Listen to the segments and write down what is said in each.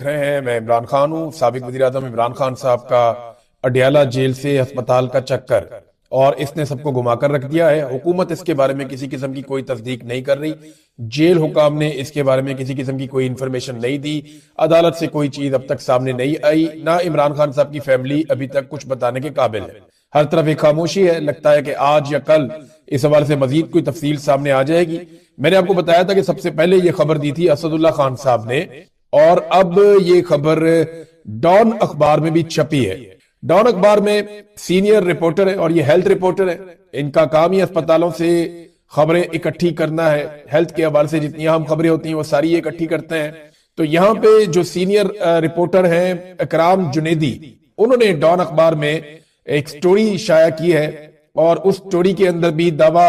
रहे हैं। मैं इमरान खान हूँ। साबिक वज़ीर आज़म इमरान खान साहब का अडयाला जेल से अस्पताल का चक्कर और इसने सबको घुमा कर रख दिया है। हुकूमत इसके बारे में किसी किस्म की कोई तस्दीक नहीं कर रही। जेल हुकाम ने इसके बारे में किसी किस्म की कोई इन्फॉर्मेशन नहीं दी। अदालत से कोई चीज अब तक सामने नहीं आई। ना इमरान खान साहब की फैमिली अभी तक कुछ बताने के काबिल है। हर तरफ एक खामोशी है। लगता है कि आज या कल इस हवाले से मजीद कोई तफसील सामने आ जाएगी। मैंने आपको बताया था कि सबसे पहले ये खबर दी थी असदुल्ला खान साहब ने, और अब ये खबर डॉन अखबार में भी छपी है। डॉन अखबार में सीनियर रिपोर्टर है और ये हेल्थ रिपोर्टर है। इनका काम ही अस्पतालों से खबरें इकट्ठी करना है। हेल्थ के हवाले से जितनी अहम खबरें होती हैं वो सारी ये इकट्ठी करते हैं। तो यहाँ पे जो सीनियर रिपोर्टर हैं इकराम जुनेदी, उन्होंने डॉन अखबार में एक स्टोरी शाया की है और उस स्टोरी के अंदर भी दावा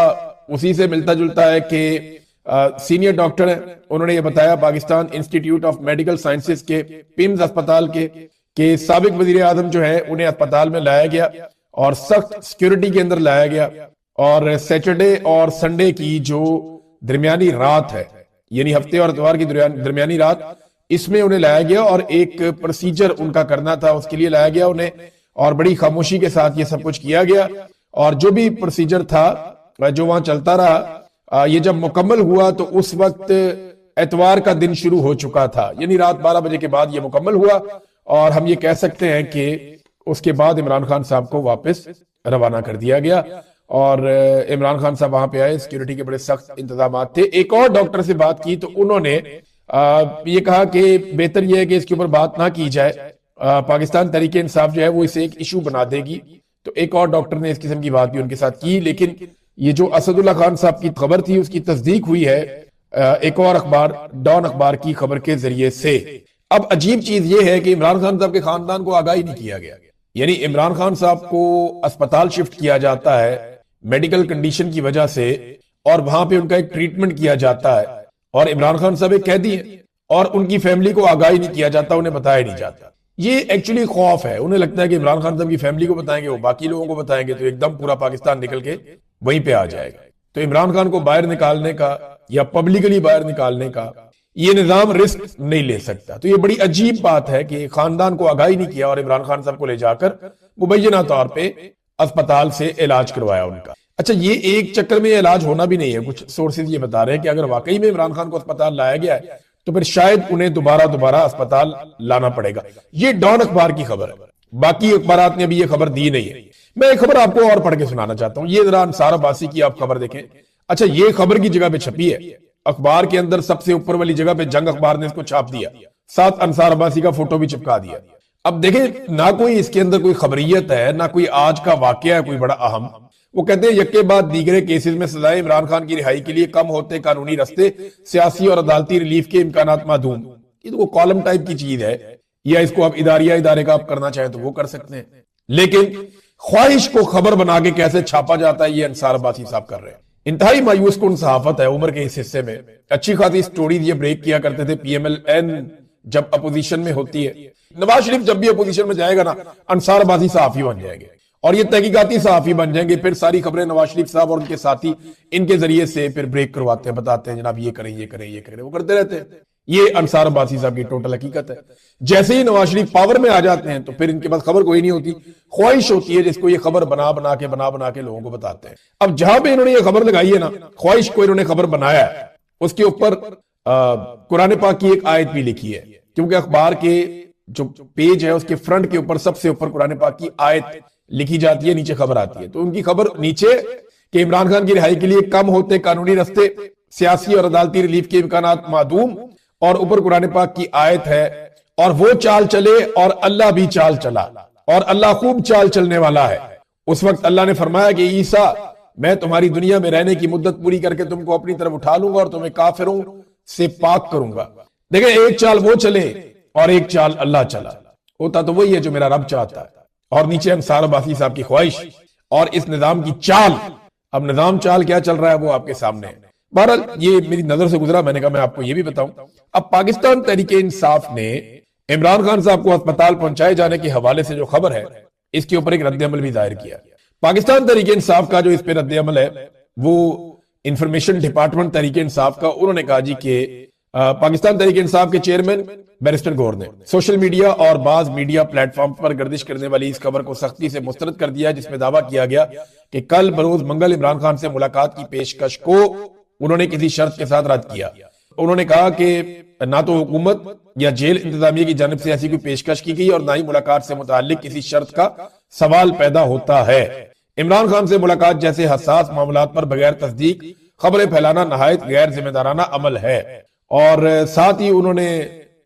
उसी से मिलता जुलता है कि सीनियर डॉक्टर है। उन्होंने ये बताया Pakistan institute of medical sciences के पिम्स अस्पताल के साबिक वजीर आजम जो है उन्हें अस्पताल में लाया गया और सख्त सिक्योरिटी के अंदर लाया गया। और सैटरडे और संडे की जो दरमियानी रात है, यानी हफ्ते और इतवार की दरमियानी रात, इसमें उन्हें लाया गया और एक प्रोसीजर उनका करना था, उसके लिए लाया गया उन्हें। और बड़ी खामोशी के साथ ये सब कुछ किया गया और जो भी प्रोसीजर था जो वहां चलता रहा, ये जब मुकम्मल हुआ तो उस वक्त एतवार का दिन शुरू हो चुका था, यानी रात 12 बजे के बाद ये मुकम्मल हुआ। और हम ये कह सकते हैं कि उसके बाद इमरान खान साहब को वापस रवाना कर दिया गया और इमरान खान साहब वहां पे आए। सिक्योरिटी के बड़े सख्त इंतजाम थे। एक और डॉक्टर से बात की तो उन्होंने ये कहा कि बेहतर यह है कि इसके ऊपर बात ना की जाए। पाकिस्तान तहरीक इंसाफ जो है वो इसे एक इशू बना देगी। तो एक और डॉक्टर ने इस किस्म की बात भी उनके साथ की। लेकिन ये जो असदुल्ला खान साहब की खबर थी उसकी तस्दीक हुई है एक और अखबार, डॉन अखबार की खबर के जरिए से। अब अजीब चीज ये है कि इमरान खान साहब के खानदान को आगाही नहीं किया गया, यानी इमरान खान साहब को अस्पताल शिफ्ट किया जाता है मेडिकल कंडीशन की वजह से और वहां पे उनका एक ट्रीटमेंट किया जाता है और इमरान खान साहब एक कैदी हैं और उनकी फैमिली को आगाही नहीं किया जाता, उन्हें बताया नहीं जाता। ये एक्चुअली खौफ है। उन्हें लगता है कि इमरान खान साहब की फैमिली को बताएंगे, वो बाकी लोगों को बताएंगे तो एकदम पूरा पाकिस्तान निकल के वहीं पे आ जाएगा। तो इमरान खान को बाहर निकालने का या पब्लिकली बाहर निकालने का ये निजाम रिस्क नहीं ले सकता। तो ये बड़ी अजीब बात है कि खानदान को आगाही नहीं किया और इमरान खान साहब को ले जाकर मुबैना तौर पे अस्पताल से इलाज करवाया उनका। अच्छा, ये एक चक्कर में इलाज होना भी नहीं है। कुछ सोर्सेज ये बता रहे हैं कि अगर वाकई में इमरान खान को अस्पताल लाया गया है तो फिर शायद उन्हें दोबारा अस्पताल लाना पड़ेगा। ये डॉन अखबार की खबर है, बाकी अखबारात ने अभी ये खबर दी नहीं है। मैं एक खबर आपको और पढ़ के सुनाना चाहता हूं। ये जरा अंसार अब्बासी की आप खबर देखें। अच्छा, ये खबर की जगह पे छपी है अखबार के अंदर, सबसे ऊपर वाली जगह पे जंग अखबार ने इसको छाप दिया, साथ अंसार अब्बासी का फोटो भी चिपका दिया। अब देखें, ना कोई इसके अंदर कोई खबरियत है, ना कोई आज का वाकया है कोई बड़ा अहम। वो कहते हैं यके बाद दीगरे केसेस में सजाएं इमरान खान की रिहाई के लिए कम होते कानूनी रास्ते, सियासी और अदालती रिलीफ के इम्कानात मादूम। ये तो कॉलम टाइप की चीज है, या इसको आप इदारे का आप करना चाहें तो वो कर सकते हैं। लेकिन ख्वाहिश को खबर बना के कैसे छापा जाता है, ये अंसार अब्बासी साहब कर रहे हैं। इंतहाई मायूस कुन सहाफत है उम्र के इस हिस्से में। अच्छी खासी स्टोरीज ये ब्रेक किया करते थे PMLN जब अपोजिशन में होती है। नवाज शरीफ जब भी अपोजिशन में जाएगा ना, अंसार अब्बासी सहाफी बन जाएंगे और ये तहकीकाती सहाफी बन जाएंगे। फिर सारी खबरें नवाज शरीफ साहब और उनके साथी इनके जरिए से फिर ब्रेक करवाते हैं, बताते हैं जनाब ये करें ये करें ये करें, वो करते रहते हैं। ये अंसार अब्बासी साहब की टोटल हकीकत है। जैसे ही नवाज शरीफ पावर में आ जाते हैं तो फिर इनके पास खबर कोई नहीं होती, ख्वाहिश होती है जिसको ये खबर बना बना के लोगों को बताते हैं। अब जहां पे इन्होंने ये खबर लगाई है ना, ख्वाहिश को इन्होंने खबर बनाया है, उसके ऊपर कुरान पाक की एक आयत भी लिखी है, क्योंकि अखबार के जो पेज है उसके फ्रंट के ऊपर सबसे ऊपर कुरान पाक की आयत लिखी जाती है, नीचे खबर आती है। तो उनकी खबर नीचे कि इमरान खान की रिहाई के लिए कम होते कानूनी रास्ते, सियासी और अदालती रिलीफ के इम्कानात मादूम, और ऊपर कुरान पाक की आयत है, और वो चाल चले और अल्लाह भी चाल चला और अल्लाह खूब चाल चलने वाला है। उस वक्त अल्लाह ने फरमाया कि ईसा, मैं तुम्हारी दुनिया में रहने की मुद्दत पूरी करके तुमको अपनी तरफ उठा लूंगा और तुम्हें काफिरों से पाक करूंगा। देखें, एक चाल वो चले और एक चाल अल्लाह चला, होता तो वही है जो मेरा रब चाहता है। और नीचे अंसार अब्बासी साहब की ख्वाहिश और इस निजाम की चाल। अब निजाम चाल क्या चल रहा है वो आपके सामने है। बहरहाल ये मेरी नजर से गुजरा, मैंने कहा मैं आपको ये भी बताऊं। अब पाकिस्तान तहरीक इंसाफ ने इमरान खान साहब को अस्पताल पहुंचाए जाने के हवाले से जो खबर है, इसके ऊपर एक रद्द-ए-अमल भी जाहिर किया। पाकिस्तान तहरीक इंसाफ का जो इस पे रद्द-ए-अमल है वो इंफॉर्मेशन डिपार्टमेंट तहरीक इंसाफ का, उन्होंने कहा जी कि पाकिस्तान तहरीक इंसाफ के चेयरमैन बैरिस्टर गौहर ने सोशल मीडिया और बाज मीडिया प्लेटफॉर्म पर गर्दिश करने वाली इस खबर को सख्ती से मुस्तरद कर दिया, जिसमें दावा किया गया कि कल बरोज मंगल इमरान खान से मुलाकात की पेशकश को उन्होंने किसी शर्त के साथ रद्द किया। उन्होंने कहा कि ना तो हुकूमत या जेल इंतजामिया की जानिब से ऐसी कोई पेशकश की गई और ना ही मुलाकात से मुताल्लिक किसी शर्त का सवाल पैदा होता है। इमरान खान से मुलाकात जैसे हसास मामलात पर बगैर तस्दीक खबरें फैलाना नहायत गैर जिम्मेदाराना अमल है। और साथ ही उन्होंने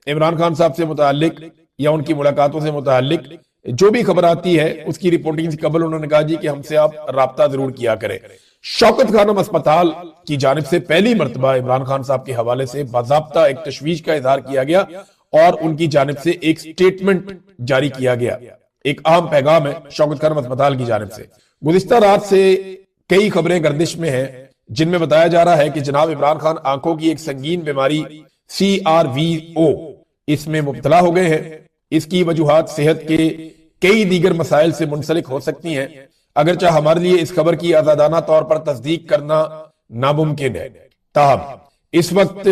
इमरान खान साहब से मुताल्लिक या उनकी मुलाकातों से मुताल्लिक जो भी खबर आती है उसकी रिपोर्टिंग से कबल उन्होंने कहा जी कि हमसे आप राब्ता जरूर किया करें। शौकत खानम अस्पताल की जानिब से पहली मर्तबा इमरान खान साहब के हवाले से बाज़ाब्ता एक तशवीश का इजहार किया गया और उनकी जानिब से एक स्टेटमेंट जारी किया गया। एक अहम पैगाम है शौकत खानम अस्पताल की जानिब से। गुज़िश्ता रात से कई खबरें गर्दिश में हैं जिनमें बताया जा रहा है कि जनाब इमरान खान आंखों की एक संगीन बीमारी CRVO इसमें मुब्तला हो गए हैं। इसकी वजूहात सेहत के कई दीगर मसाइल से मुंसलिक हो सकती हैं, अगरचे हमारे लिए इस खबर की आजादाना तौर पर तस्दीक करना नामुमकिन है। ताहम इस वक्त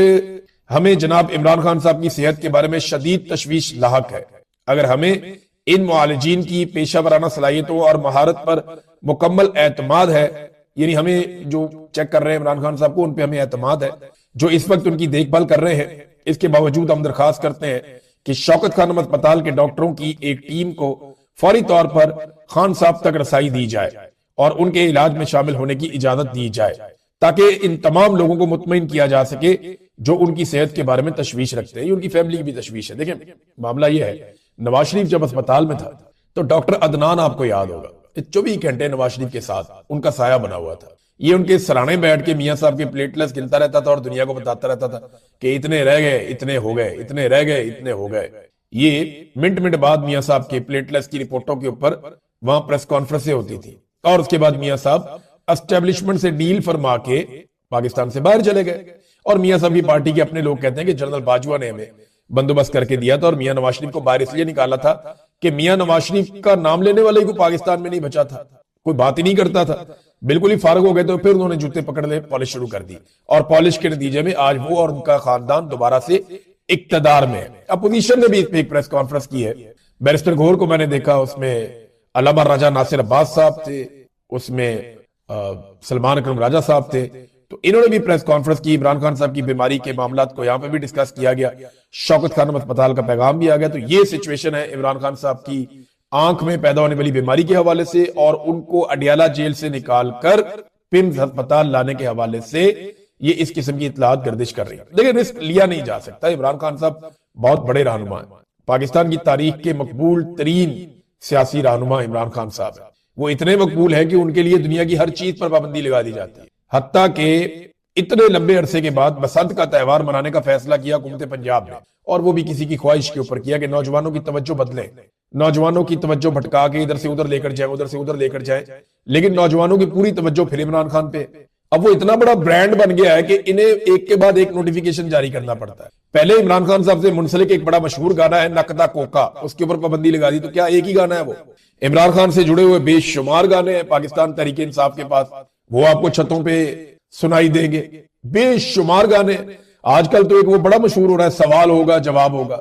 हमें जनाब इमरान खान साहब की सेहत के बारे में शदीद तशवीश लाहक है। अगर हमें इन मुआलिजीन की पेशा वराना सलाहियतों और महारत पर मुकम्मल एतमाद है, यानी हमें जो चेक कर रहे हैं इमरान खान साहब को उन पे हमें एतमाद है, जो इस वक्त उनकी देखभाल कर रहे हैं, इसके बावजूद हम दरखास्त करते हैं कि शौकत खानम अस्पताल के डॉक्टरों की एक टीम को फौरी तौर पर खान साहब तक रसाई दी जाए और उनके इलाज में शामिल होने की इजाजत दी जाए, ताकि इन तमाम लोगों को मुतमईन किया जा सके जो उनकी सेहत के बारे में तशवीश रखते हैं। उनकी फैमिली की भी तशवीश है। देखें, मामला यह है, नवाज शरीफ जब अस्पताल में था तो डॉक्टर अदनान, आपको याद होगा, 24 घंटे नवाज शरीफ के साथ उनका साया बना हुआ था। ये उनके सराहने बैठ के मियां साहब के प्लेटलेट्स गिनता रहता था और दुनिया को बताता रहता था कि इतने रह गए, इतने हो गए, इतने रह गए, इतने हो गए। ये मिनट मिनट बाद मियां साहब के प्लेटलेट्स की रिपोर्टों के ऊपर वहां प्रेस कॉन्फ्रेंसें होती थी और उसके बाद मियां साहब एस्टेब्लिशमेंट से डील फरमा के पाकिस्तान से बाहर चले गए। और मियां साहब की पार्टी के अपने लोग कहते हैं कि जनरल बाजवा ने हमें बंदोबस्त करके दिया था और मियां नवाज शरीफ को बाहर इसलिए निकाला था कि मियां नवाज शरीफ का नाम लेने वाले को पाकिस्तान में नहीं बचा था, कोई बात ही नहीं करता था, बिल्कुल ही फारग हो गए। तो फिर उन्होंने जूते पकड़ ले, पॉलिश शुरू कर दी और पॉलिश के नतीजे में आज वो और उनका खानदान दोबारा से इक्तदार में है। अपोजिशन ने भी इस पे एक प्रेस कॉन्फ्रेंस की है। बैरिस्टर गौहर को मैंने देखा, उसमें अल्लामा राजा नासिर अब्बास साहब थे, उसमें सलमान अकरम राजा साहब थे, तो इन्होंने भी प्रेस कॉन्फ्रेंस की। इमरान खान साहब की बीमारी के मामलात को यहाँ पे भी डिस्कस किया गया, शौकत खानम अस्पताल का पैगाम भी आ गया। तो ये सिचुएशन है इमरान खान साहब की आंख में पैदा होने वाली बीमारी के हवाले से और उनको अडियाला जेल से निकाल कर पिम्स अस्पताल लाने के हवाले से ये इस किस्म की इतलात गर्दिश कर रही है। लेकिन रिस्क लिया नहीं जा सकता। इमरान खान साहब बहुत बड़े रहनुमा है, पाकिस्तान की तारीख के मकबूल तरीन सियासी रहनुमा इमरान खान साहब है। वो इतने मकबूल है कि उनके लिए दुनिया की हर चीज पर पाबंदी लगा दी जाती है, हत्ता के इतने लंबे अरसे के बाद बसंत का त्यौहार मनाने का फैसला किया हुकूमत पंजाब ने, और वो भी किसी की ख्वाहिश के ऊपर किया कि नौजवानों की तवज्जो बदले, नौजवानों की तवज्जो भटका के इधर से उधर लेकर जाए, उधर से उधर लेकर जाए। लेकिन नौजवानों की पूरी तवज्जो फिर इमरान खान पे। अब वो इतना बड़ा ब्रांड बन गया है कि इन्हें एक के बाद एक नोटिफिकेशन जारी करना पड़ता है। पहले इमरान खान साहब से मुंसलिक एक बड़ा मशहूर गाना है नकदा कोका, उसके ऊपर पाबंदी लगा दी। तो क्या एक ही गाना है वो? इमरान खान से जुड़े हुए बेशुमार गाने हैं पाकिस्तान तहरीक इंसाफ के पास, वो आपको छतों पे सुनाई देंगे, बेशुमार गाने। आजकल तो एक वो बड़ा मशहूर हो रहा है, सवाल होगा जवाब होगा,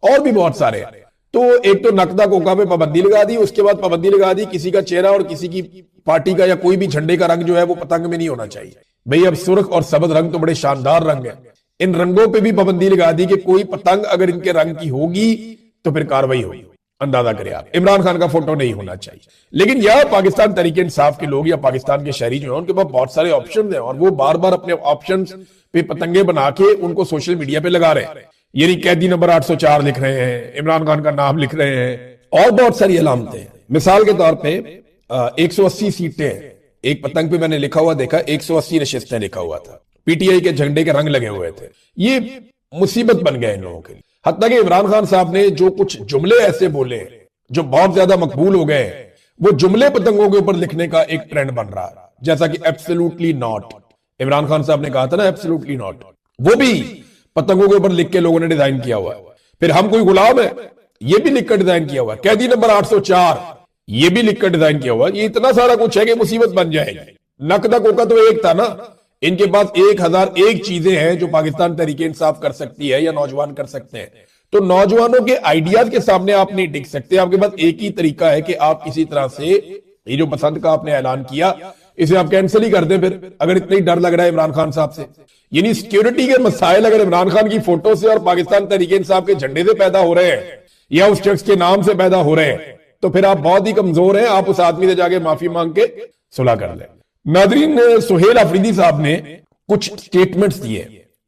और भी बहुत सारे हैं। तो एक तो नकदा कोका पे पाबंदी लगा दी, उसके बाद पाबंदी लगा दी किसी का चेहरा और किसी की पार्टी का या कोई भी झंडे का रंग जो है वो पतंग में नहीं होना चाहिए। भाई अब सुर्ख और सब्ज रंग तो बड़े शानदार रंग है, इन रंगों पे भी पाबंदी लगा दी कि कोई पतंग अगर इनके रंग की होगी तो फिर कार्रवाई होगी। अंदाजा करें आप, इमरान खान का फोटो नहीं होना चाहिए। लेकिन यह पाकिस्तान तहरीक इंसाफ के लोग या पाकिस्तान के शहरी जो है उनके पास बहुत सारे ऑप्शन हैं और वो बार बार अपने ऑप्शन पे पतंगे बना के उनको सोशल मीडिया पे लगा रहे हैं। यानी कैदी नंबर 804 लिख रहे हैं, इमरान खान का नाम लिख रहे हैं और बहुत सारी अलामतें। मिसाल के तौर पे 180 सीटें, एक पतंग पे मैंने लिखा हुआ देखा 180 नशिस्तें लिखा हुआ था, पीटीआई के झंडे के रंग लगे हुए थे। ये मुसीबत बन गया इन लोगों के लिए। हत्ता कि इमरान खान साहब ने जो कुछ जुमले ऐसे बोले जो बहुत ज्यादा मकबूल हो गए, वो जुमले पतंगों के ऊपर लिखने का एक ट्रेंड बन रहा है, जैसा कि एब्सोल्युटली नॉट। इमरान खान साहब ने कहा था ना एब्सोल्युटली नॉट, वो भी पतंगों के ऊपर लिख के लोगों ने डिजाइन किया हुआ है। फिर हम कोई गुलाम है, ये भी लिखकर डिजाइन किया हुआ है। कैदी नंबर 804 ये भी लिखकर डिजाइन किया हुआ है। ये इतना सारा कुछ है कि मुसीबत बन जाएगी। नकदा कोका तो एक था ना, ان کے پاس 1001 چیزیں ہیں جو پاکستان تحریک انصاف کر سکتی ہے یا نوجوان کر سکتے ہیں. تو نوجوانوں کے آئیڈیاز کے سامنے آپ نہیں ٹک سکتے. آپ کے پاس ایک ہی طریقہ ہے کہ آپ کسی طرح سے یہ جو پسند کا آپ نے اعلان کیا اسے آپ کینسل ہی کر دیں. پھر اگر اتنا ہی ڈر لگ رہا ہے عمران خان صاحب سے, یعنی سیکیورٹی کے مسائل اگر عمران خان کی فوٹو سے اور پاکستان تحریک انصاف کے جھنڈے سے پیدا ہو رہے ہیں یا اس شخص کے نام سے پیدا ہو رہے ہیں, تو پھر آپ بہت ہی کمزور ہیں. آپ اس آدمی سے جا کے معافی مانگ کے صلح کر لیں. ناظرین, سہیل آفریدی صاحب نے کچھ سٹیٹمنٹس دیے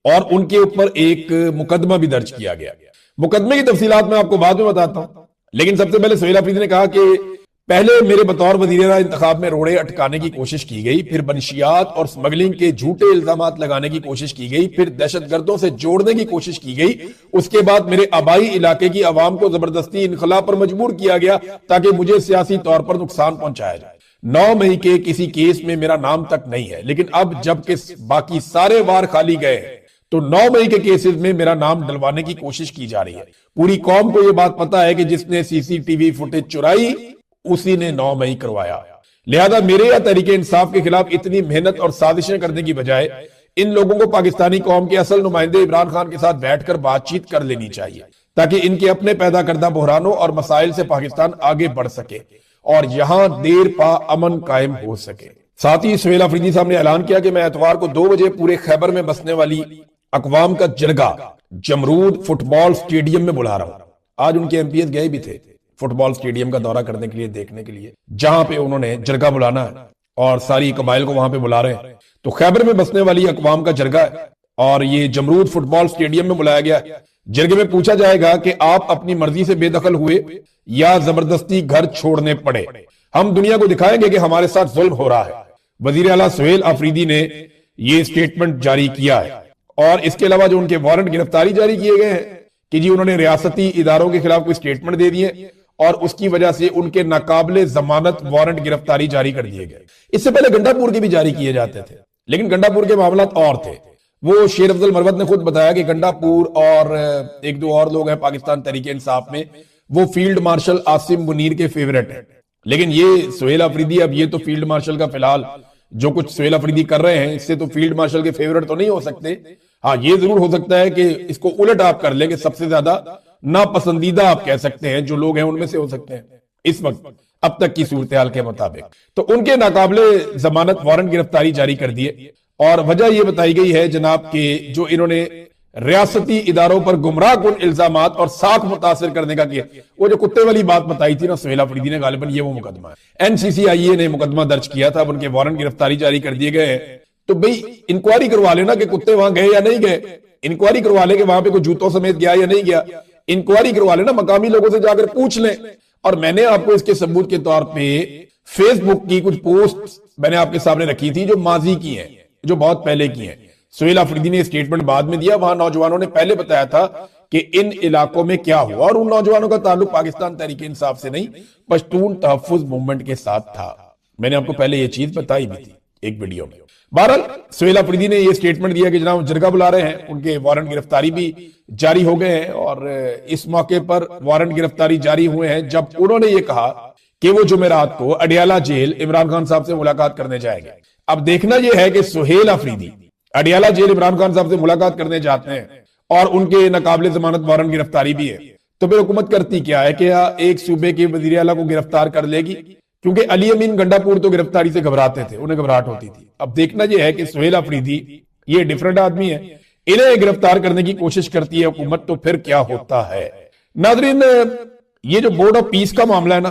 اور ان کے اوپر ایک مقدمہ بھی درج کیا گیا. مقدمے کی تفصیلات میں آپ کو بعد میں بتاتا ہوں, لیکن سب سے پہلے سہیل آفریدی نے کہا کہ پہلے میرے بطور وزیر اعلیٰ انتخاب میں روڑے اٹکانے کی کوشش کی گئی, پھر منشیات اور سمگلنگ کے جھوٹے الزامات لگانے کی کوشش کی گئی, پھر دہشت گردوں سے جوڑنے کی کوشش کی گئی, اس کے بعد میرے آبائی علاقے کی عوام کو زبردستی انخلا پر مجبور کیا گیا تاکہ مجھے سیاسی طور پر نقصان پہنچایا جائے. 9 مئی کے کسی کیس میں میرا نام تک نہیں ہے, لیکن اب جب کہ باقی سارے وار خالی گئے تو 9 مئی کے کیسز میں میرا نام ڈلوانے کی کوشش کی جا رہی ہے. پوری قوم کو یہ بات پتا ہے کہ جس نے سی سی ٹی وی فوٹیج چرائی اسی نے 9 مئی کروایا. لہذا میرے یا تحریک انصاف کے خلاف اتنی محنت اور سازشیں کرنے کی بجائے ان لوگوں کو پاکستانی قوم کے اصل نمائندے عمران خان کے ساتھ بیٹھ کر بات چیت کر لینی چاہیے تاکہ ان کے اپنے پیدا کردہ بحرانوں اور مسائل سے پاکستان آگے بڑھ سکے اور یہاں دیر پا امن قائم ہو سکے. ساتھ ہی سہیل آفریدی صاحب نے اعلان کیا کہ میں اتوار کو 2 بجے پورے خیبر میں بسنے والی اقوام کا جرگہ جمرود فٹ بال سٹیڈیم میں بلا رہا ہوں. آج ان کے ایم پی ایس گئے بھی تھے فٹ بال سٹیڈیم کا دورہ کرنے کے لیے, دیکھنے کے لیے, جہاں پہ انہوں نے جرگہ بلانا ہے اور ساری قبائل کو وہاں پہ بلا رہے ہیں. تو خیبر میں بسنے والی اقوام کا جرگہ ہے اور یہ جمرود فٹ بال سٹیڈیم میں بلایا گیا. جرگے میں پوچھا جائے گا کہ آپ اپنی مرضی سے بے دخل ہوئے یا زبردستی گھر چھوڑنے پڑے. ہم دنیا کو دکھائیں گے کہ ہمارے ساتھ ظلم ہو رہا ہے. وزیر اعلیٰ سہیل آفریدی نے یہ سٹیٹمنٹ جاری کیا ہے اور اس کے علاوہ جو ان کے وارنٹ گرفتاری جاری کیے گئے ہیں کہ جی انہوں نے ریاستی اداروں کے خلاف کوئی سٹیٹمنٹ دے دیے اور اس کی وجہ سے ان کے ناقابل ضمانت وارنٹ گرفتاری جاری کر دیے گئے. اس سے پہلے گنڈا پور کے بھی جاری کیے جاتے تھے, لیکن گنڈا پور کے معاملات اور تھے. وہ شیر افضل مروت نے خود بتایا کہ گنڈا پور اور ایک دو اور لوگ ہیں پاکستان تحریک انصاف میں, وہ فیلڈ مارشل عاصم منیر کے فیورٹ ہیں. لیکن یہ سہیل آفریدی, اب یہ تو فیلڈ مارشل کا فی الحال جو کچھ سہیل آفریدی کر رہے ہیں اس سے تو فیلڈ مارشل کے فیورٹ تو نہیں ہو سکتے. ہاں یہ ضرور ہو سکتا ہے کہ اس کو الٹ آپ کر لیں کہ سب سے زیادہ ناپسندیدہ آپ کہہ سکتے ہیں جو لوگ ہیں ان میں سے ہو سکتے ہیں اس وقت اب تک کی صورتحال کے مطابق. تو ان کے ناقابل ضمانت وارنٹ گرفتاری جاری کر دیے اور وجہ یہ بتائی گئی ہے جناب کہ جو انہوں نے ریاستی اداروں پر گمراہ کن الزامات اور ساکھ متاثر کرنے کا کیا, وہ جو کتے والی بات بتائی تھی نا سہیل آفریدی نے, غالباً یہ وہ مقدمہ ہے. این سی سی آئی اے نے مقدمہ درج کیا تھا, اب ان کے وارنٹ گرفتاری جاری کر دیے گئے ہیں. تو بھئی انکوائری کروا لینا کہ کتے وہاں گئے یا نہیں گئے, انکوائری کروا لے کہ وہاں پہ کوئی جوتوں سمیت گیا یا نہیں گیا, انکوائری کروا لینا, مقامی لوگوں سے جا کر پوچھ لیں. اور میں نے آپ کو اس کے ثبوت کے طور پہ فیس بک کی کچھ پوسٹ میں نے آپ کے سامنے رکھی تھی جو ماضی کی ہیں, جو بہت پہلے کی ہیں. سہیل آفریدی نے اسٹیٹمنٹ بعد میں دیا, وہاں نوجوانوں نے پہلے بتایا تھا کہ ان علاقوں میں کیا ہوا اور ان نوجوانوں کا تعلق پاکستان تحریک انصاف سے نہیں پشتون تحفظ موومنٹ کے ساتھ تھا. میں نے آپ کو پہلے یہ چیز بتائی بھی تھی ایک ویڈیو میں. بہرحال سہیل آفریدی نے یہ سٹیٹمنٹ دیا کہ جناب جرگہ بلا رہے ہیں, ان کے وارنٹ گرفتاری بھی جاری ہو گئے ہیں اور اس موقع پر وارنٹ گرفتاری جاری ہوئے ہیں جب انہوں نے یہ کہا کہ وہ جمعرات کو اڈیالہ جیل عمران خان صاحب سے ملاقات کرنے جائیں گے. اب دیکھنا یہ ہے کہ سہیل آفریدی اڈیالہ جیل عمران خان صاحب سے ملاقات کرنے جاتے ہیں اور ان کے ناقابل ضمانت وارنٹ گرفتاری بھی ہے, تو پھر حکومت کرتی کیا ہے کہ ایک صوبے کے وزیر اعلیٰ کو گرفتار کر لے گی, کیونکہ علی امین گنڈا پور تو گرفتاری سے گھبراتے تھے, انہیں گھبراہٹ ہوتی تھی. اب دیکھنا یہ ہے کہ سہیل آفریدی یہ ڈیفرنٹ آدمی ہے, انہیں گرفتار کرنے کی کوشش کرتی ہے حکومت, تو پھر کیا ہوتا ہے. ناظرین, یہ جو بورڈ آف پیس کا معاملہ ہے نا,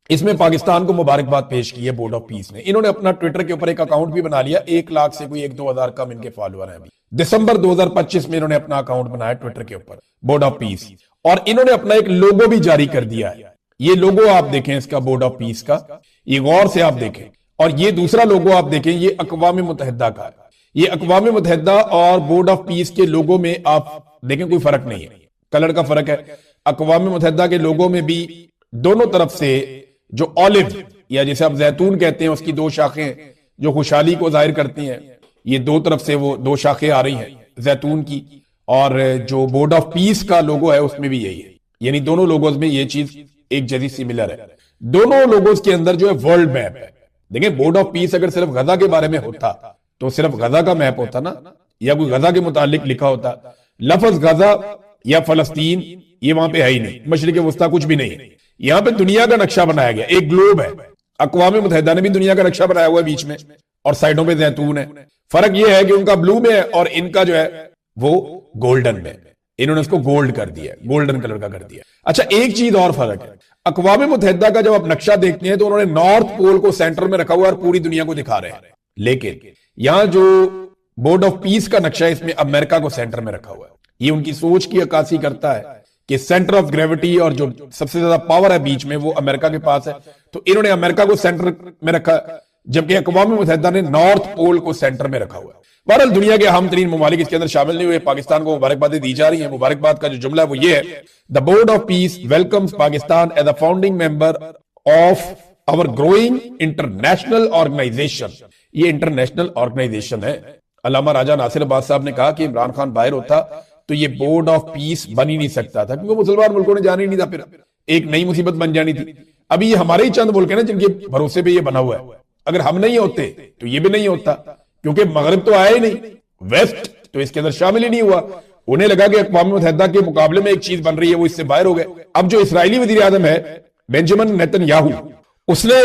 اس میں پاکستان کو مبارکباد پیش کی ہے بورڈ آف پیس نے. انہوں نے اپنا ٹویٹر کے اوپر ایک اکاؤنٹ بھی بنا لیا, 1 لاکھ سے کوئی 1-2 ہزار کم ان کے فالوور ہیں. دسمبر 2025 میں انہوں نے اپنا اکاؤنٹ بنایا ٹویٹر کے اوپر بورڈ آف پیس, اور انہوں نے اپنا ایک لوگو بھی جاری کر دیا ہے. یہ لوگو آپ دیکھیں اس کا بورڈ آف پیس کا, یہ غور سے آپ دیکھیں, اور یہ دوسرا لوگو آپ دیکھیں یہ اقوام متحدہ کا ہے. یہ اقوام متحدہ اور بورڈ آف پیس کے لوگو میں آپ دیکھیں کوئی فرق نہیں ہے, کلر کا فرق ہے. اقوام متحدہ کے لوگو میں بھی دونوں طرف سے جو اولیو یا جیسے آپ زیتون کہتے ہیں اس کی 2 شاخیں جو خوشحالی کو ظاہر کرتی ہیں, یہ 2 طرف سے وہ 2 شاخیں آ رہی ہیں زیتون کی, اور جو بورڈ آف پیس کا لوگو ہے اس میں بھی یہی ہے. یعنی دونوں لوگوز میں یہ چیز ایک جیسی سملر ہے. دونوں لوگوز کے اندر جو ہے ورلڈ میپ ہے. دیکھیں بورڈ آف پیس اگر صرف غزہ کے بارے میں ہوتا تو صرف غزہ کا میپ ہوتا نا، یا کوئی غزہ کے متعلق لکھا ہوتا. لفظ غزہ یا فلسطین یہ وہاں پہ ہے ہی نہیں، مشرق وسطیٰ کچھ بھی نہیں ہے. یہاں پہ دنیا کا نقشہ بنایا گیا، ایک گلوب ہے. اقوام متحدہ نے بھی دنیا کا نقشہ بنایا ہوا ہے بیچ میں، اور سائڈوں پہ زیتون ہے. فرق یہ ہے کہ ان کا بلو میں ہے اور ان کا جو ہے وہ گولڈن میں. انہوں نے اس کو گولڈ کر دیا، گولڈن کلر کا کر دیا. اچھا ایک چیز اور فرق ہے، اقوام متحدہ کا جب آپ نقشہ دیکھتے ہیں تو انہوں نے نارتھ پول کو سینٹر میں رکھا ہوا اور پوری دنیا کو دکھا رہے ہیں. لیکن یہاں جو بورڈ آف پیس کا نقشہ ہے اس میں امریکہ کو سینٹر میں رکھا ہوا ہے. یہ ان کی سوچ کی عکاسی کرتا ہے کہ سینٹر آف گریوٹی اور جو سب سے زیادہ پاور ہے بیچ میں وہ امریکہ کے پاس ہے، تو انہوں نے امریکہ کو سینٹر میں رکھا، جبکہ اقوام متحدہ نے نارتھ پول کو سینٹر میں رکھا ہوا ہے. بہرحال دنیا کے اہم ترین ممالک اس کے اندر شامل نہیں ہوئے. پاکستان کو مبارکبادیں دی جا رہی ہیں. مبارکباد کا جو جملہ ہے وہ یہ ہے، The Board of Peace welcomes Pakistan as a founding member of our growing international organization. یہ انٹرنیشنل آرگنائزیشن ہے. علامہ راجہ ناصر عباس صاحب نے کہا کہ عمران خان باہر ہوتا تو یہ بورڈ آف پیس بن ہی نہیں سکتا تھا، کیونکہ مسلمان ملکوں نے جانا ہی نہیں تھا، پھر ایک نئی مصیبت بن جانی تھی. ابھی یہ ہمارے ہی چند ملک ہیں نا جن کے بھروسے پہ یہ بنا ہوا ہے. اگر ہم نہیں ہوتے تو یہ بھی نہیں ہوتا، کیونکہ مغرب تو آیا ہی نہیں، ویسٹ تو اس کے اندر شامل ہی نہیں ہوا. انہیں لگا کہ اقوام متحدہ کے مقابلے میں ایک چیز بن رہی ہے، وہ اس سے باہر ہو گئے. اب جو اسرائیلی وزیر اعظم ہے بینجامن نیتن یاہو، اس نے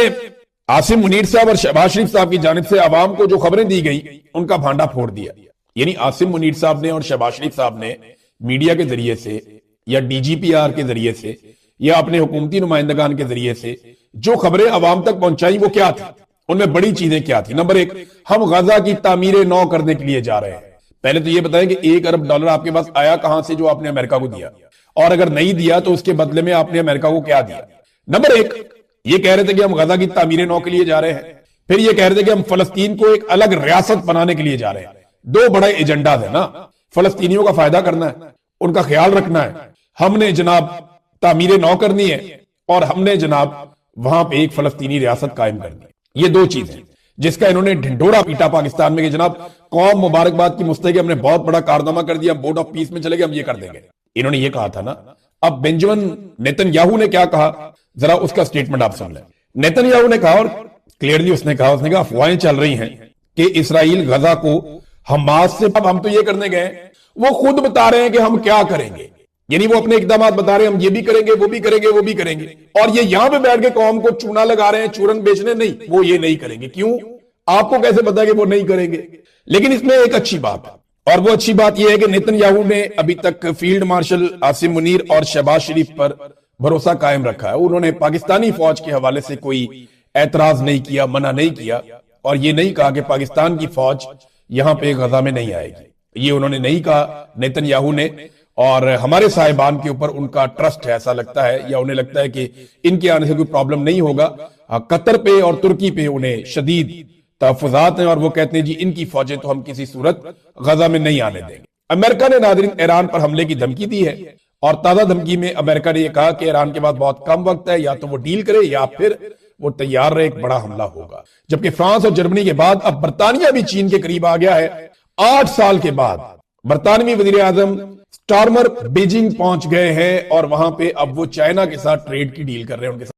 عاصم منیر صاحب اور شہباز شریف صاحب کی جانب سے عوام کو جو خبریں دی گئی ان کا بھانڈا پھوڑ دیا. یعنی عاصم منیر صاحب نے اور شہباز شریف صاحب نے میڈیا کے ذریعے سے یا ڈی جی پی آر کے ذریعے سے یا اپنے حکومتی نمائندگان کے ذریعے سے جو خبریں عوام تک پہنچائی وہ کیا تھی؟ ان میں بڑی چیزیں کیا تھی؟ نمبر ایک، ہم غزہ کی تعمیر نو کرنے کے لیے جا رہے ہیں. پہلے تو یہ بتائیں کہ $1 ارب آپ کے پاس آیا کہاں سے جو آپ نے امریکہ کو دیا، اور اگر نہیں دیا تو اس کے بدلے میں آپ نے امریکہ کو کیا دیا؟ نمبر ایک، یہ کہہ رہے تھے کہ ہم غزہ کی تعمیر نو کے لیے جا رہے ہیں. پھر یہ کہہ رہے تھے کہ ہم فلسطین کو ایک الگ ریاست بنانے کے لیے جا رہے ہیں. دو بڑے ایجنڈاز ہیں نا، فلسطینیوں کا فائدہ کرنا ہے، ان کا خیال رکھنا ہے. ہم نے جناب تعمیر نو کرنی ہے اور ہم نے جناب وہاں پہ ایک فلسطینی ریاست قائم کرنی ہے. یہ دو چیزیں جس کا انہوں نے ڈھنڈورا پیٹا پاکستان میں کہ جناب قوم مبارکباد کی مستحق، ہم نے بہت بڑا کارنامہ کر دیا، بورڈ آف پیس میں چلے گئے، ہم یہ کر دیں گے. انہوں نے یہ کہا تھا نا. اب بینجامن نیتن یاہو نے کیا کہا، ذرا اس کا سٹیٹمنٹ آپ سن لیں. نیتن یاہو نے کہا، اور کلیئرلی اس نے کہا افواہیں چل رہی ہیں کہ اسرائیل غزہ کو حماس سے، اب ہم تو یہ کرنے گئے، وہ خود بتا رہے ہیں کہ ہم کیا کریں گے. یعنی وہ اپنے اقدامات بتا رہے ہیں، ہم یہ بھی کریں گے، وہ بھی کریں گے، وہ بھی کریں گے. اور یہ یہاں پہ بیٹھ کے قوم کو چونا لگا رہے ہیں، چورن بیچنے. نہیں، وہ یہ نہیں کریں گے. کیوں؟ آپ کو کیسے پتا کہ وہ نہیں کریں گے؟ لیکن اس میں ایک اچھی بات ہے، اور وہ اچھی بات یہ ہے کہ نیتن یاہو نے ابھی تک فیلڈ مارشل عاصم منیر اور شہباز شریف پر بھروسہ قائم رکھا ہے. انہوں نے پاکستانی فوج کے حوالے سے کوئی اعتراض نہیں کیا، منع نہیں کیا، اور یہ نہیں کہا کہ پاکستان کی فوج یہاں پہ غزہ میں نہیں آئے گی. یہ انہوں نے نہیں کہا نیتن یاہو نے. اور ہمارے صاحبان کے اوپر ان کا ٹرسٹ ہے، ایسا لگتا ہے، یا انہیں لگتا ہے کہ ان کے آنے سے کوئی پرابلم نہیں ہوگا. قطر پہ اور ترکی پہ انہیں شدید تحفظات ہیں، اور وہ کہتے ہیں جی ان کی فوجیں تو ہم کسی صورت غزہ میں نہیں آنے دیں گے. امریکہ نے ناظرین ایران پر حملے کی دھمکی دی ہے، اور تازہ دھمکی میں امریکہ نے یہ کہا کہ ایران کے پاس بہت کم وقت ہے، یا تو وہ ڈیل کرے یا پھر وہ تیار رہے، ایک بڑا حملہ ہوگا. جبکہ فرانس اور جرمنی کے بعد اب برطانیہ بھی چین کے قریب آ گیا ہے. 8 سال کے بعد برطانوی وزیر اعظم سٹارمر بیجنگ پہنچ گئے ہیں، اور وہاں پہ اب وہ چائنا کے ساتھ ٹریڈ کی ڈیل کر رہے ہیں ان کے ساتھ.